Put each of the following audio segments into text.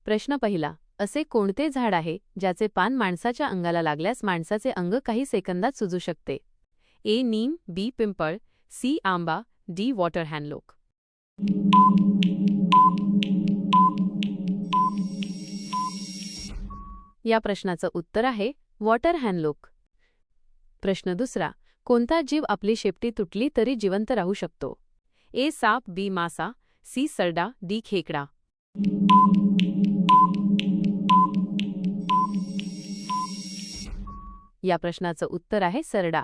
प्रश्न पहिला. असे कोणते झाड आहे ज्याचे पान माणसाच्या अंगाला लागल्यास माणसाचे अंग काही सेकंदात सुजू शकते? ए. नीम, बी. पिंपळ, सी. आंबा, डी. वॉटर हॅनलॉक. या प्रश्नाचं उत्तर आहे वॉटर हॅनलॉक. प्रश्न दुसरा. कोणता जीव आपली शेपटी तुटली तरी जिवंत राहू शकतो? ए. साप, बी. मासा, सी. सरडा, डी. खेकडा. या प्रश्नाचं उत्तर आहे सरडा.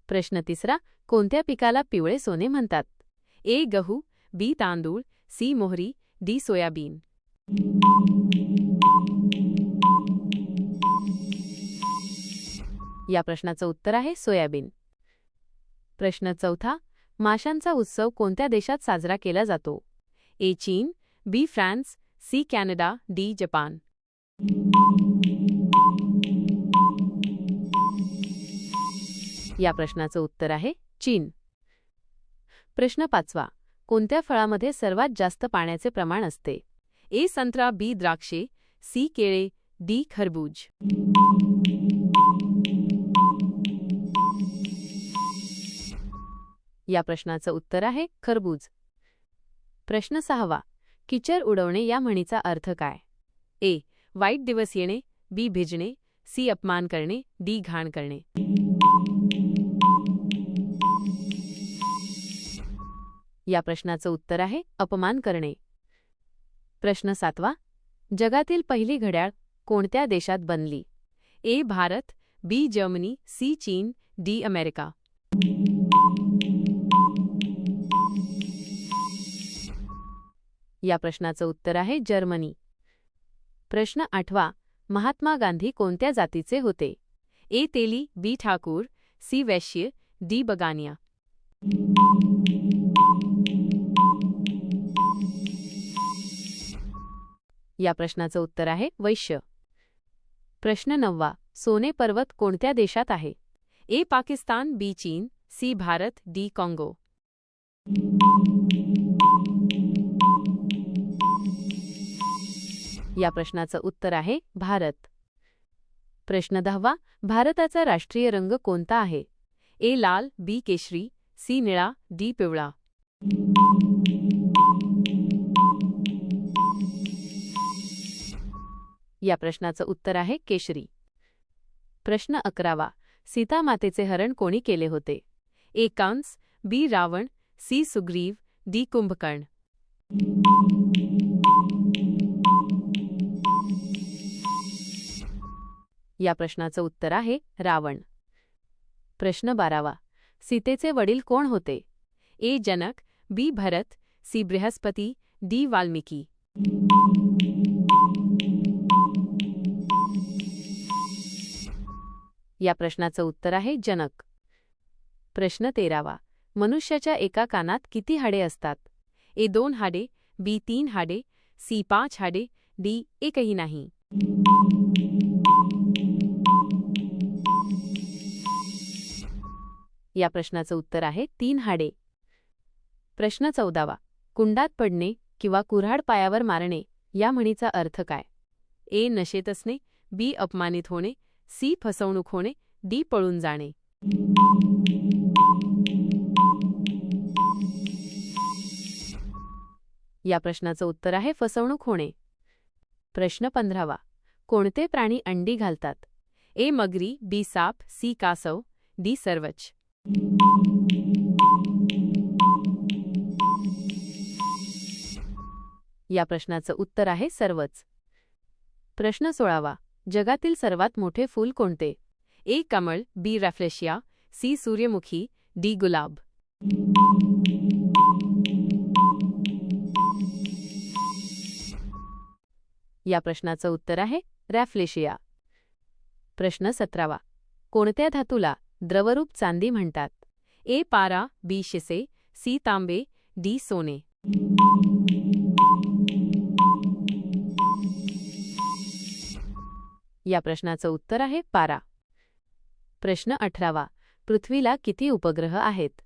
प्रश्न तिसरा. कोणत्या पिकाला पिवळे सोने म्हणतात? ए. गहू, बी. तांदूळ, सी. मोहरी, डी. सोयाबीन. या प्रश्नाचं उत्तर आहे सोयाबीन. प्रश्न चौथा. माशांचा उत्सव कोणत्या देशात साजरा केला जातो? ए. चीन, B. France, C. Canada, D. Japan. या प्रश्नाचं उत्तर आहे चीन. प्रश्न पाचवा. कोणत्या फळामध्ये सर्वात जास्त पाण्याचे प्रमाण असते? ए. संत्रा, बी. द्राक्षे, सी. केळे, डी. खरबूज. या प्रश्नाचं उत्तर आहे खरबूज. प्रश्न सहावा. किचर उडवणे या म्हणीचा अर्थ काय? ए. वाईट दिवस येणे, बी. भिजणे, सी. अपमान करणे, डी. घाण करणे. या प्रश्नाचं उत्तर आहे अपमान करणे. प्रश्न सातवा. जगातील पहिली घड्याळ कोणत्या देशात बनली? A. Bharat, B. Germany, C. चीन, डी. अमेरिका. या प्रश्नाचं उत्तर आहे जर्मनी. प्रश्न आठवा. महात्मा गांधी कोणत्या जातीचे होते? ए. तेली, बी. ठाकूर, सी. वैश्य, डी. बगानिया. या प्रश्नाचं उत्तर आहे वैश्य. प्रश्न नववा. सोने पर्वत कोणत्या देशात आहे? ए. पाकिस्तान, बी. चीन, सी. भारत, डी. काँगो. या प्रश्नाचं उत्तर आहे भारत. प्रश्न दहावा. भारताचा राष्ट्रीय रंग कोणता आहे? ए. लाल, बी. केशरी, सी. निळा, डी. पिवळा. या प्रश्नाचं उत्तर आहे केशरी. प्रश्न 11वा. सीता मातेचे हरण कोणी केले होते? ए. कंस, बी. रावण, सी. सुग्रीव, डी. कुंभकर्ण. या प्रश्नाचं उत्तर आहे रावण. प्रश्न 12वा. सीतेचे वडील कोण होते? ए. जनक, बी. भरत, सी. बृहस्पती, डी. वाल्मिकी. या प्रश्नाचं उत्तर आहे जनक. प्रश्न 13वा. मनुष्याच्या एका कानात किती हाडे असतात? ए. 2 हाडे, बी. 3 हाडे, सी. 5 हाडे, डी. एकही नाही. या प्रश्नाचं उत्तर आहे 3 हाडे. प्रश्न 14वा. कुंडात पडणे किंवा कुऱ्हाड पायावर मारणे या म्हणीचा अर्थ काय? ए. नशेत असणे, बी. अपमानित होणे, सी. फसवणूक होणे, डी. पळून जाणे. या प्रश्नाचं उत्तर आहे फसवणूक होणे. प्रश्न 15वा. कोणते प्राणी अंडी घालतात? ए. मगरी, बी. साप, सी. कासव, डी. सर्वच. या प्रश्नाचं उत्तर आहे सर्वच. प्रश्न 16वा. जगातील सर्वात मोठे फूल कोणते? ए. कमळ, बी. रॅफ्लेशिया, सी. सूर्यमुखी, डी. गुलाब. या प्रश्नाचं उत्तर आहे रॅफ्लेशिया. प्रश्न 17वा. कोणत्या धातूला द्रवरूप चांदी म्हणतात? ए. पारा, बी. शिसे, सी. तांबे, डी. सोने. या प्रश्नाचं उत्तर आहे पारा. प्रश्न 18वा. पृथ्वीला किती उपग्रह आहेत?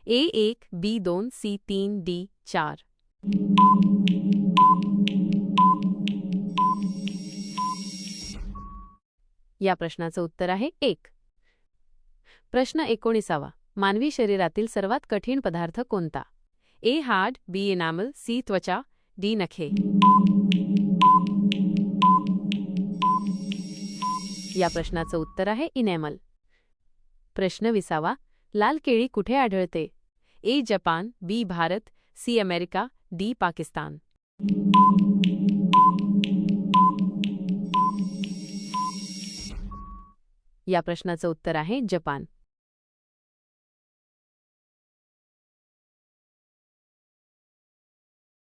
ए. 1, बी. 2, सी. 3, डी. 4. या प्रश्नाचं उत्तर आहे 1. प्रश्न 19. मानवी शरीरातील सर्वात कठीण पदार्थ कोणता? ए. हाड, बी. Enamel, C. त्वचा, डी. नखे. या प्रश्नाचं उत्तर आहे इनॅमल. प्रश्न 20. लाल केळी कुठे आढळते? A. Japan, B. Bharat, C. America, D. Pakistan. या प्रश्नाचं उत्तर आहे जपान.